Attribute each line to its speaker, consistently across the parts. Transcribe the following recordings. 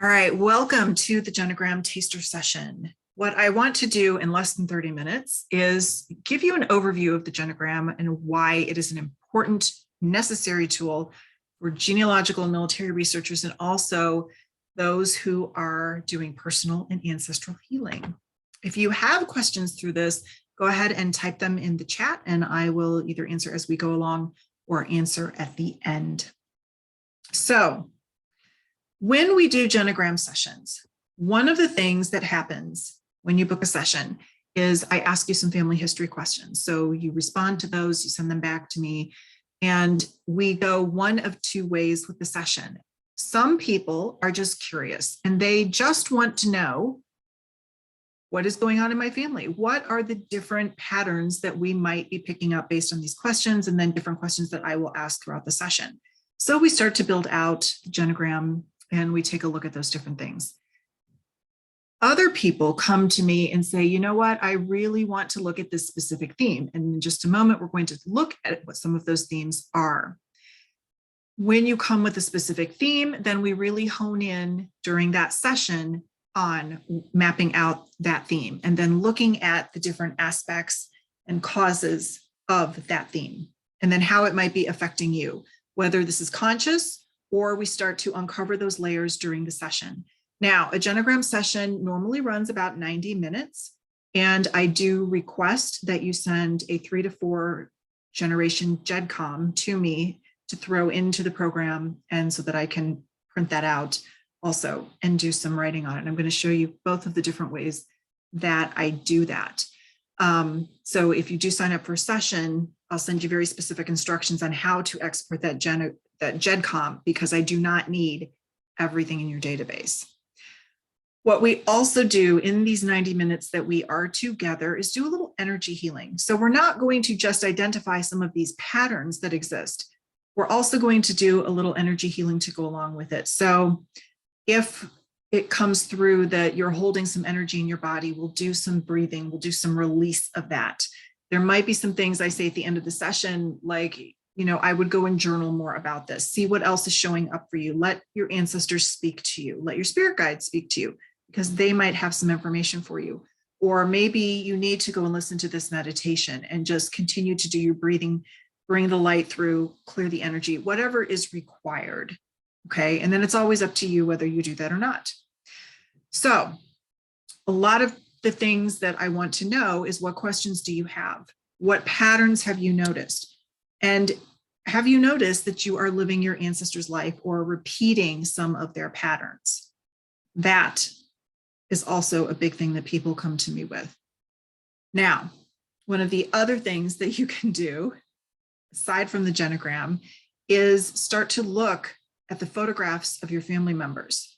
Speaker 1: All right, welcome to the Genogram taster session. What I want to do in less than 30 minutes is give you an overview of the Genogram and why it is an important, necessary tool for genealogical and military researchers and also those who are doing personal and ancestral healing. If you have questions through this, go ahead and type them in the chat and I will either answer as we go along or answer at the end. So, when we do Genogram sessions, one of the things that happens when you book a session is I ask you some family history questions. So you respond to those, you send them back to me, and we go one of two ways with the session. Some people are just curious and they just want to know what is going on in my family. What are the different patterns that we might be picking up based on these questions, and then different questions that I will ask throughout the session. So we start to build out the Genogram and we take a look at those different things. Other people come to me and say, you know what, I really want to look at this specific theme. And in just a moment, we're going to look at what some of those themes are. When you come with a specific theme, then we really hone in during that session on mapping out that theme and then looking at the different aspects and causes of that theme, and then how it might be affecting you, whether this is conscious or we start to uncover those layers during the session. Now, a Genogram session normally runs about 90 minutes, and I do request that you send a 3 to 4 generation GEDCOM to me to throw into the program, and so that I can print that out also and do some writing on it. And I'm going to show you both of the different ways that I do that. So if you do sign up for a session, I'll send you very specific instructions on how to export that GEDCOM, because I do not need everything in your database. What we also do in these 90 minutes that we are together is do a little energy healing. So we're not going to just identify some of these patterns that exist. We're also going to do a little energy healing to go along with it. So if it comes through that you're holding some energy in your body, we'll do some breathing, we'll do some release of that. There might be some things I say at the end of the session, like, you know, I would go and journal more about this, see what else is showing up for you. Let your ancestors speak to you, let your spirit guides speak to you, because they might have some information for you. Or maybe you need to go and listen to this meditation and just continue to do your breathing, bring the light through, clear the energy, whatever is required. Okay, and then it's always up to you whether you do that or not. So a lot of the things that I want to know is, what questions do you have? What patterns have you noticed? And have you noticed that you are living your ancestors' life or repeating some of their patterns? That is also a big thing that people come to me with. Now, one of the other things that you can do, aside from the Genogram, is start to look at the photographs of your family members.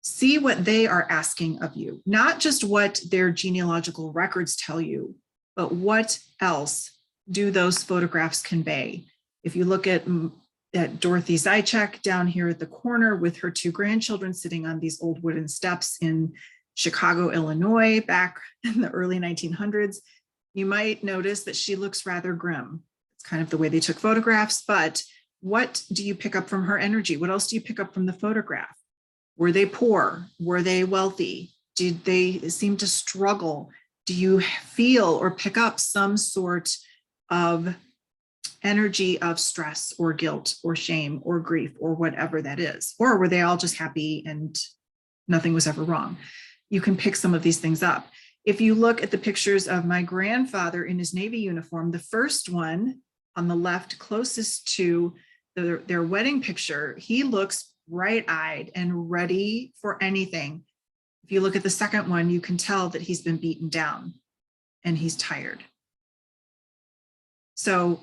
Speaker 1: See what they are asking of you, not just what their genealogical records tell you, but what else do those photographs convey? If you look at Dorothy Zychek down here at the corner with her 2 grandchildren sitting on these old wooden steps in Chicago, Illinois, back in the early 1900s, you might notice that she looks rather grim. It's kind of the way they took photographs, but what do you pick up from her energy? What else do you pick up from the photograph? Were they poor? Were they wealthy? Did they seem to struggle? Do you feel or pick up some sort of energy of stress or guilt or shame or grief or whatever that is? Or were they all just happy and nothing was ever wrong? You can pick some of these things up. If you look at the pictures of my grandfather in his Navy uniform, the first one on the left closest to their wedding picture, he looks bright-eyed and ready for anything. If you look at the second one, you can tell that he's been beaten down and he's tired. So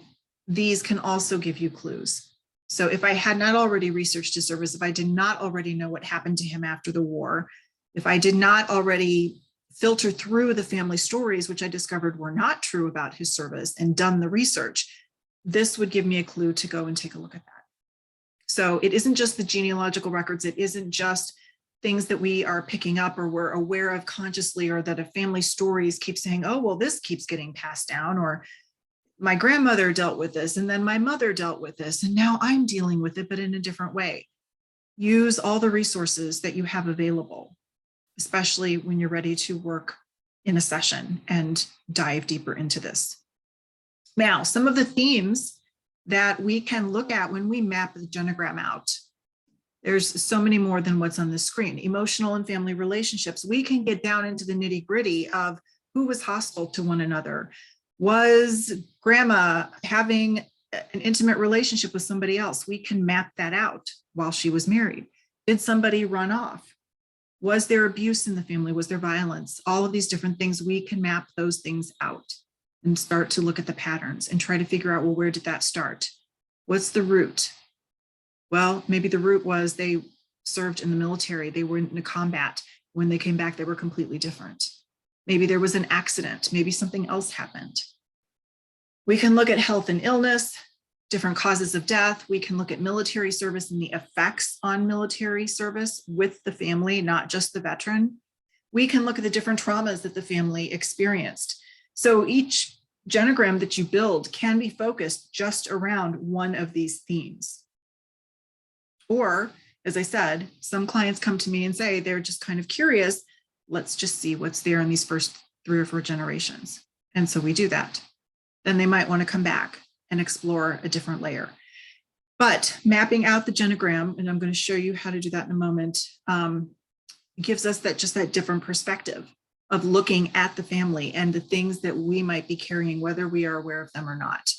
Speaker 1: these can also give you clues. So if I had not already researched his service, if I did not already know what happened to him after the war, if I did not already filter through the family stories, which I discovered were not true about his service, and done the research, this would give me a clue to go and take a look at that. So it isn't just the genealogical records. It isn't just things that we are picking up or we're aware of consciously, or that a family stories keep saying, oh, well, this keeps getting passed down, or my grandmother dealt with this, and then my mother dealt with this, and now I'm dealing with it, but in a different way. Use all the resources that you have available, especially when you're ready to work in a session and dive deeper into this. Now, some of the themes that we can look at when we map the genogram out. There's so many more than what's on the screen. Emotional and family relationships. We can get down into the nitty-gritty of who was hostile to one another. Was grandma having an intimate relationship with somebody else? We can map that out while she was married. Did somebody run off? Was there abuse in the family? Was there violence? All of these different things, we can map those things out and start to look at the patterns and try to figure out, well, where did that start? What's the root? Well, maybe the root was they served in the military. They were in combat. When they came back, they were completely different. Maybe there was an accident. Maybe something else happened. We can look at health and illness, different causes of death. We can look at military service and the effects on military service with the family, not just the veteran. We can look at the different traumas that the family experienced. So each genogram that you build can be focused just around one of these themes. Or, as I said, some clients come to me and say they're just kind of curious. Let's just see what's there in these first 3 or 4 generations. And so we do that. Then they might want to come back and explore a different layer. But mapping out the genogram, and I'm going to show you how to do that in a moment, gives us that different perspective of looking at the family and the things that we might be carrying, whether we are aware of them or not.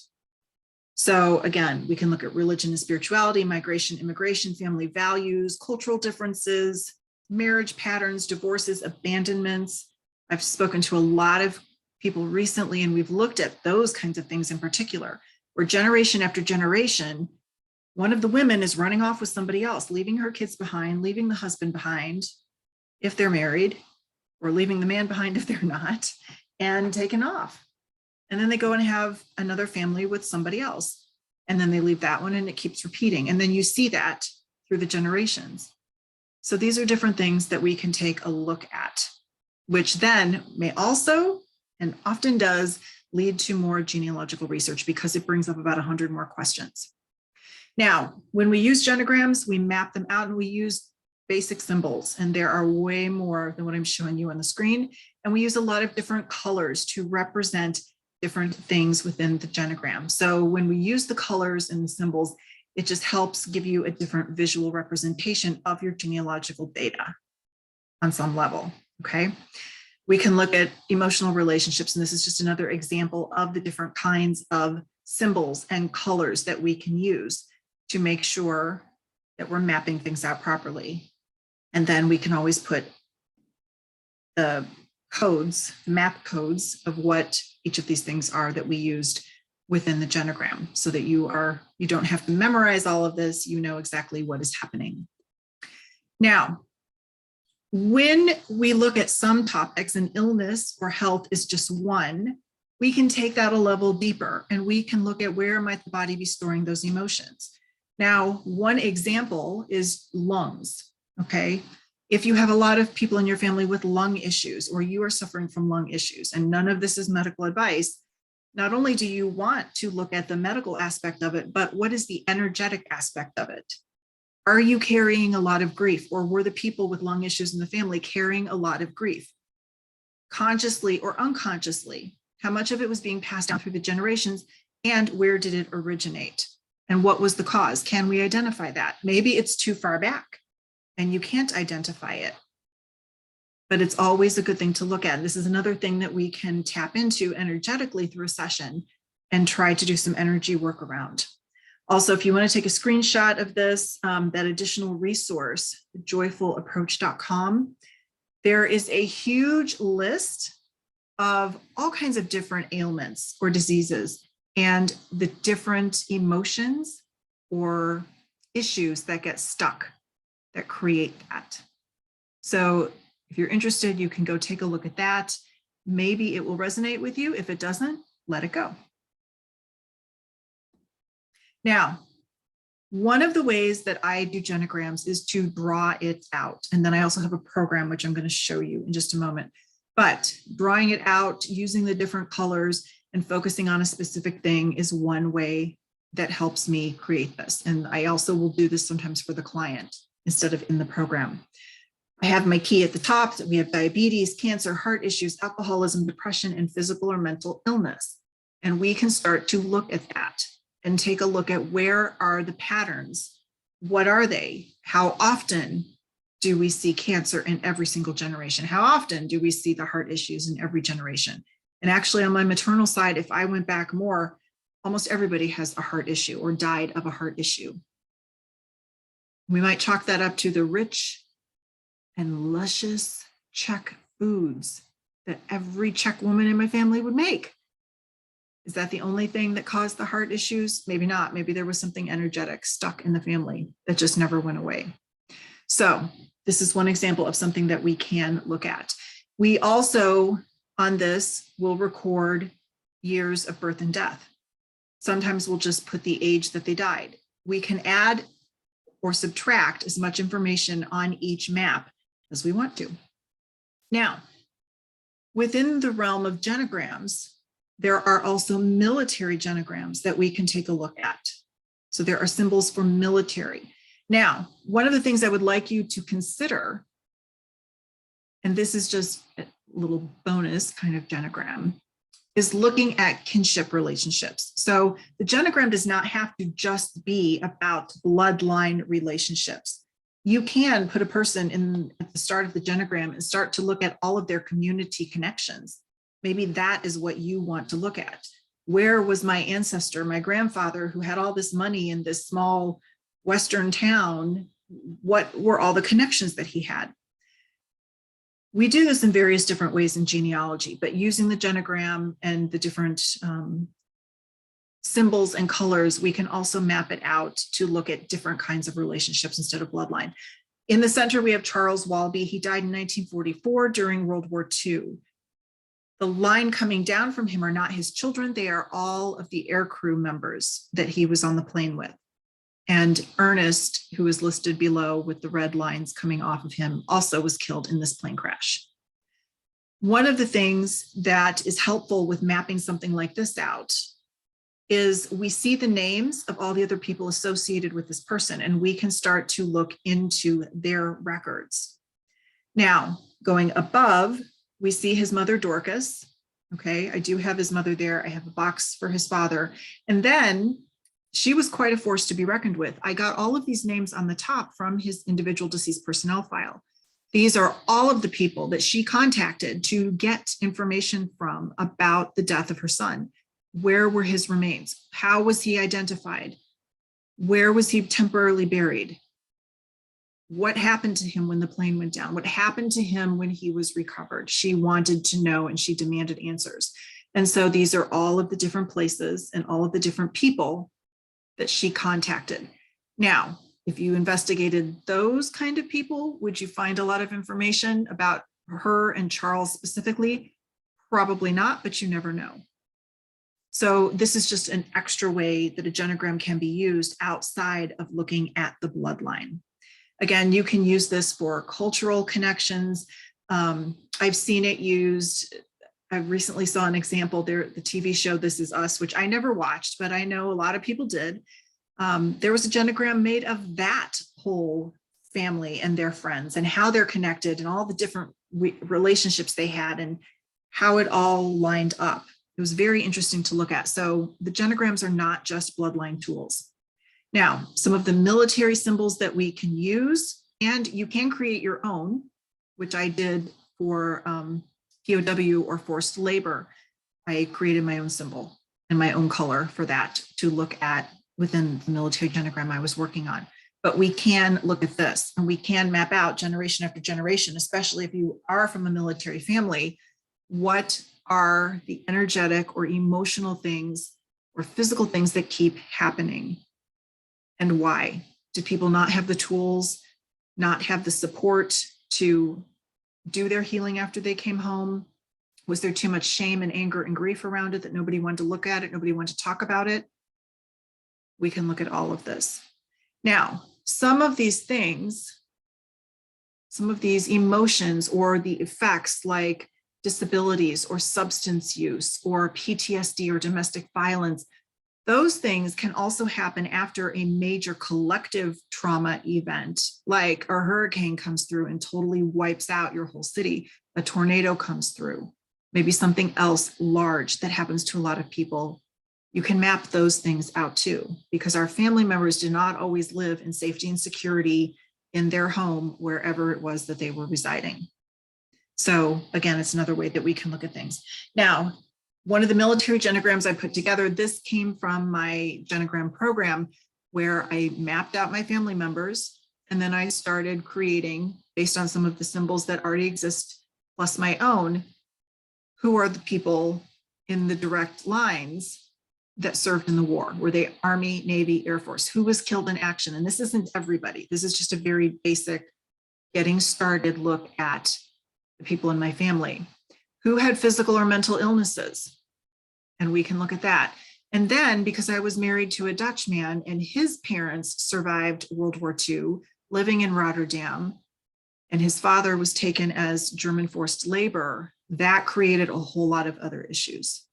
Speaker 1: So again, we can look at religion and spirituality, migration, immigration, family values, cultural differences, marriage patterns, divorces, abandonments. I've spoken to a lot of people recently, and we've looked at those kinds of things in particular, where generation after generation, one of the women is running off with somebody else, leaving her kids behind, leaving the husband behind, if they're married, or leaving the man behind if they're not, and taking off. And then they go and have another family with somebody else. And then they leave that one, and it keeps repeating. And then you see that through the generations. So these are different things that we can take a look at, which then may also, and often does, lead to more genealogical research because it brings up about 100 more questions. Now, when we use genograms, we map them out and we use basic symbols, and there are way more than what I'm showing you on the screen. And we use a lot of different colors to represent different things within the genogram. So when we use the colors and the symbols, it just helps give you a different visual representation of your genealogical data on some level, okay? We can look at emotional relationships, and this is just another example of the different kinds of symbols and colors that we can use to make sure that we're mapping things out properly. And then we can always put the codes, map codes of what each of these things are that we used within the genogram, so that you don't have to memorize all of this, you know exactly what is happening. Now, when we look at some topics, and illness or health is just one, we can take that a level deeper, and we can look at where might the body be storing those emotions. Now, one example is lungs, okay? If you have a lot of people in your family with lung issues, or you are suffering from lung issues, and none of this is medical advice, not only do you want to look at the medical aspect of it, but what is the energetic aspect of it? Are you carrying a lot of grief, or were the people with lung issues in the family carrying a lot of grief? Consciously or unconsciously, how much of it was being passed down through the generations, and where did it originate? And what was the cause? Can we identify that? Maybe it's too far back and you can't identify it, but it's always a good thing to look at. This is another thing that we can tap into energetically through a session and try to do some energy work around. Also, if you want to take a screenshot of this, that additional resource, joyfulapproach.com, there is a huge list of all kinds of different ailments or diseases and the different emotions or issues that get stuck that create that. So if you're interested, you can go take a look at that. Maybe it will resonate with you. If it doesn't, let it go. Now, one of the ways that I do genograms is to draw it out. And then I also have a program, which I'm going to show you in just a moment. But drawing it out, using the different colors and focusing on a specific thing is one way that helps me create this. And I also will do this sometimes for the client. instead of in the program. I have my key at the top that we have diabetes, cancer, heart issues, alcoholism, depression, and physical or mental illness. And we can start to look at that and take a look at where are the patterns? What are they? How often do we see cancer in every single generation? How often do we see the heart issues in every generation? And actually on my maternal side, if I went back more, almost everybody has a heart issue or died of a heart issue. We might chalk that up to the rich and luscious Czech foods that every Czech woman in my family would make. Is that the only thing that caused the heart issues? Maybe not. Maybe there was something energetic stuck in the family that just never went away. So this is one example of something that we can look at. We also, on this, will record years of birth and death. Sometimes we'll just put the age that they died. We can add or subtract as much information on each map as we want to. Now, within the realm of genograms, there are also military genograms that we can take a look at. So there are symbols for military. Now, one of the things I would like you to consider, and this is just a little bonus kind of genogram, is looking at kinship relationships. So the genogram does not have to just be about bloodline relationships. You can put a person in at the start of the genogram and start to look at all of their community connections. Maybe that is what you want to look at. Where was my ancestor, my grandfather, who had all this money in this small Western town? What were all the connections that he had? We do this in various different ways in genealogy, but using the genogram and the different symbols and colors, we can also map it out to look at different kinds of relationships instead of bloodline. In the center, we have Charles Walby. He died in 1944 during World War II. The line coming down from him are not his children. They are all of the aircrew members that he was on the plane with. And Ernest, who is listed below with the red lines coming off of him, also was killed in this plane crash. One of the things that is helpful with mapping something like this out is we see the names of all the other people associated with this person, and we can start to look into their records. Now, going above, we see his mother, Dorcas. Okay, I do have his mother there. I have a box for his father. And then she was quite a force to be reckoned with. I got all of these names on the top from his individual deceased personnel file. These are all of the people that she contacted to get information from about the death of her son. Where were his remains? How was he identified? Where was he temporarily buried? What happened to him when the plane went down? What happened to him when he was recovered? She wanted to know and she demanded answers. And so these are all of the different places and all of the different people that she contacted. Now, if you investigated those kind of people, would you find a lot of information about her and Charles specifically? Probably not, but you never know. So this is just an extra way that a genogram can be used outside of looking at the bloodline. Again, you can use this for cultural connections. I've seen it used. I recently saw an example there, the TV show This Is Us, which I never watched, but I know a lot of people did. There was a genogram made of that whole family and their friends and how they're connected and all the different relationships they had and how it all lined up. It was very interesting to look at. So the genograms are not just bloodline tools. Now, some of the military symbols that we can use, and you can create your own, which I did for POW or forced labor. I created my own symbol and my own color for that to look at within the military genogram I was working on. But we can look at this and we can map out generation after generation, especially if you are from a military family, what are the energetic or emotional things or physical things that keep happening and why? Do people not have the tools, not have the support to do their healing after they came home? Was there too much shame and anger and grief around it that nobody wanted to look at it, nobody wanted to talk about it? We can look at all of this. Now, some of these things, some of these emotions or the effects like disabilities or substance use or PTSD or domestic violence, Those things can also happen after a major collective trauma event, like a hurricane comes through and totally wipes out your whole city. A tornado comes through, maybe something else large that happens to a lot of people. You can map those things out too, because our family members do not always live in safety and security in their home, wherever it was that they were residing. So again, it's another way that we can look at things. Now, one of the military genograms I put together, this came from my genogram program, where I mapped out my family members, and then I started creating, based on some of the symbols that already exist, plus my own, who are the people in the direct lines that served in the war. Were they Army, Navy, Air Force? Who was killed in action? And this isn't everybody. This is just a very basic, getting started look at the people in my family. Who had physical or mental illnesses? And we can look at that. And then, because I was married to a Dutch man and his parents survived World War II, living in Rotterdam, and his father was taken as German forced labor, that created a whole lot of other issues.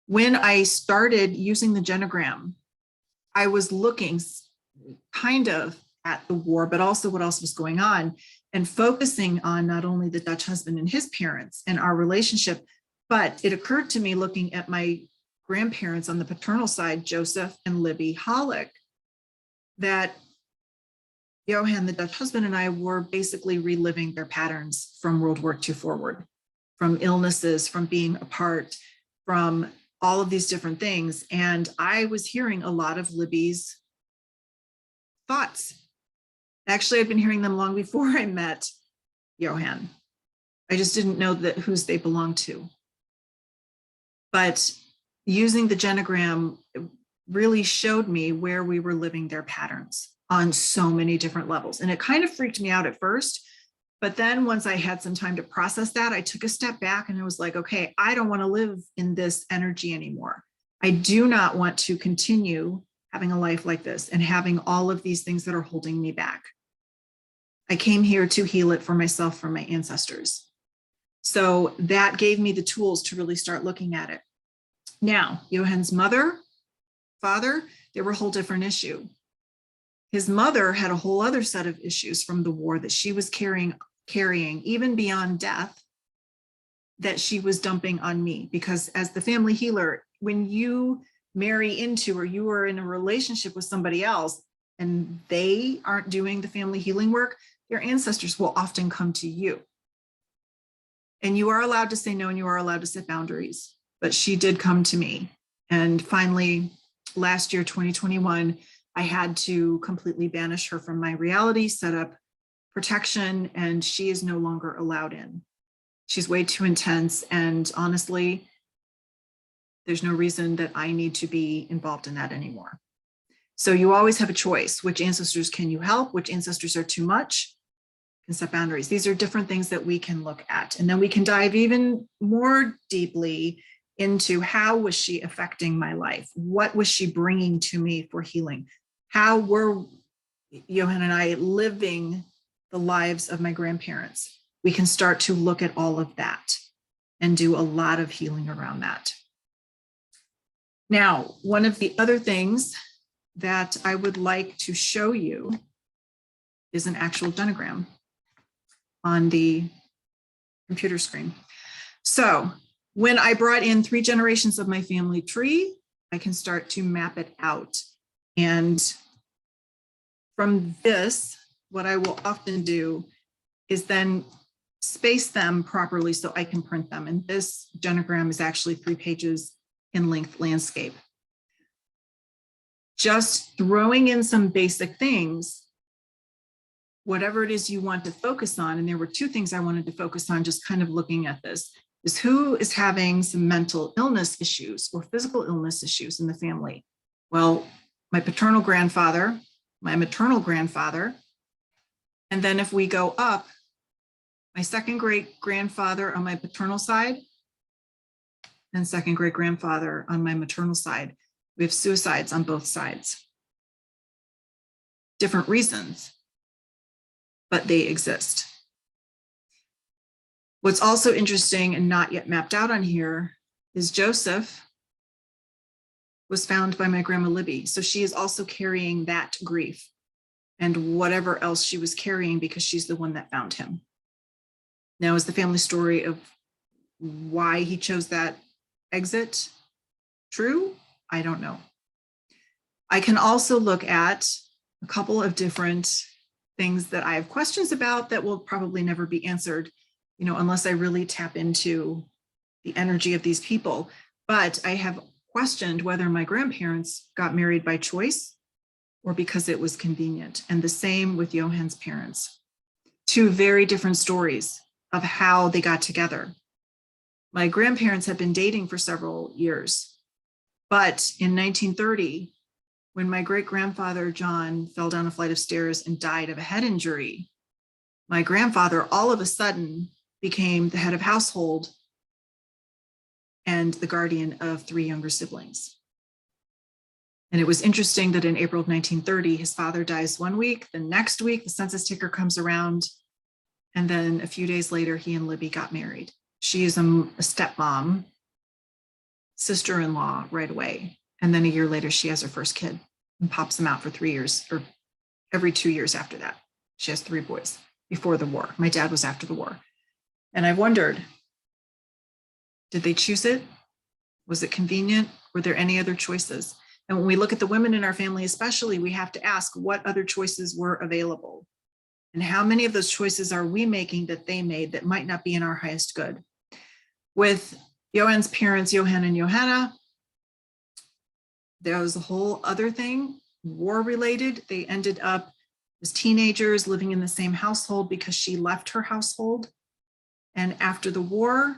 Speaker 1: When I started using the genogram, I was looking kind of at the war, but also what else was going on, and focusing on not only the Dutch husband and his parents and our relationship, but it occurred to me looking at my grandparents on the paternal side, Joseph and Libby Hollick, that Johan, the Dutch husband, and I were basically reliving their patterns from World War II forward, from illnesses, from being apart, from all of these different things. And I was hearing a lot of Libby's thoughts. Actually, I'd been hearing them long before I met Johan. I just didn't know that whose they belonged to. But using the genogram really showed me where we were living their patterns on so many different levels. And it kind of freaked me out at first. But then once I had some time to process that, I took a step back and I was like, okay, I don't want to live in this energy anymore. I do not want to continue having a life like this and having all of these things that are holding me back. I came here to heal it for myself, from my ancestors. So that gave me the tools to really start looking at it. Now, Johan's mother, father, they were a whole different issue. His mother had a whole other set of issues from the war that she was carrying even beyond death, that she was dumping on me. Because as the family healer, when you marry into, or you are in a relationship with somebody else and they aren't doing the family healing work, your ancestors will often come to you. And you are allowed to say no, and you are allowed to set boundaries. But she did come to me. And finally, last year, 2021, I had to completely banish her from my reality, set up protection, and she is no longer allowed in. She's way too intense. And honestly, there's no reason that I need to be involved in that anymore. So you always have a choice. Which ancestors can you help? Which ancestors are too much? And set boundaries. These are different things that we can look at. And then we can dive even more deeply into how was she affecting my life? What was she bringing to me for healing? How were Johan and I living the lives of my grandparents? We can start to look at all of that and do a lot of healing around that. Now, one of the other things that I would like to show you is an actual genogram on the computer screen. So when I brought in 3 generations of my family tree, I can start to map it out. And from this, what I will often do is then space them properly so I can print them. And this genogram is actually 3 pages in length landscape. Just throwing in some basic things, whatever it is you want to focus on. And there were 2 things I wanted to focus on, just kind of looking at this, is who is having some mental illness issues or physical illness issues in the family. Well, my paternal grandfather, my maternal grandfather, and then if we go up, my second great grandfather on my paternal side and second great grandfather on my maternal side. We have suicides on both sides. Different reasons, but they exist. What's also interesting and not yet mapped out on here is Joseph was found by my grandma Libby. So she is also carrying that grief and whatever else she was carrying because she's the one that found him. Now, is the family story of why he chose that exit true? I don't know. I can also look at a couple of different things that I have questions about that will probably never be answered, unless I really tap into the energy of these people. But I have questioned whether my grandparents got married by choice or because it was convenient. And the same with Johan's parents. Two very different stories of how they got together. My grandparents had been dating for several years, but in 1930, when my great-grandfather John fell down a flight of stairs and died of a head injury, my grandfather all of a sudden became the head of household and the guardian of 3 younger siblings. And it was interesting that in April of 1930, his father dies one week, the next week, the census taker comes around, and then a few days later, he and Libby got married. She is a stepmom, sister-in-law right away. And then a year later, she has her first kid and pops them out for 3 years, or every 2 years after that. She has 3 boys before the war. My dad was after the war. And I wondered, did they choose it? Was it convenient? Were there any other choices? And when we look at the women in our family, especially, we have to ask what other choices were available and how many of those choices are we making that they made that might not be in our highest good. With Johan's parents, Johan and Johanna, there was a whole other thing, war related. They ended up as teenagers living in the same household because she left her household. And after the war,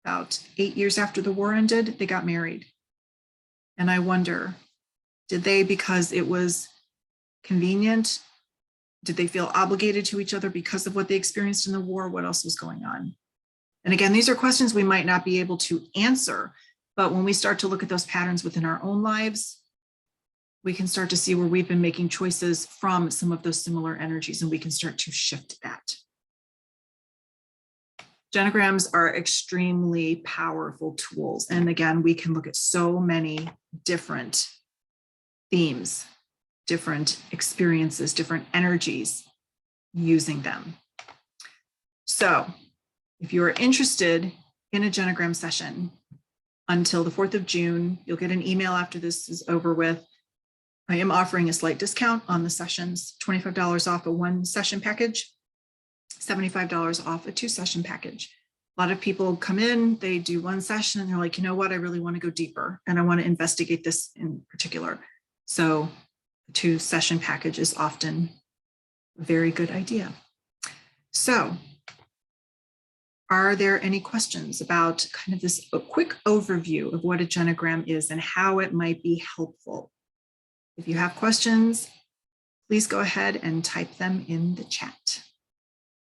Speaker 1: about 8 years after the war ended, they got married. And I wonder, did they, because it was convenient, did they feel obligated to each other because of what they experienced in the war? What else was going on? And again, these are questions we might not be able to answer, but when we start to look at those patterns within our own lives, we can start to see where we've been making choices from some of those similar energies, and we can start to shift that. Genograms are extremely powerful tools. And again, we can look at so many different themes, different experiences, different energies using them. So if you are interested in a Genogram session until the 4th of June, you'll get an email after this is over with. I am offering a slight discount on the sessions, $25 off a 1-session package, $75 off a 2-session package. A lot of people come in, they do 1 session and they're like, you know what, I really want to go deeper and I want to investigate this in particular. So a 2-session package is often a very good idea. So are there any questions about kind of this quick overview of what a genogram is and how it might be helpful? If you have questions, please go ahead and type them in the chat.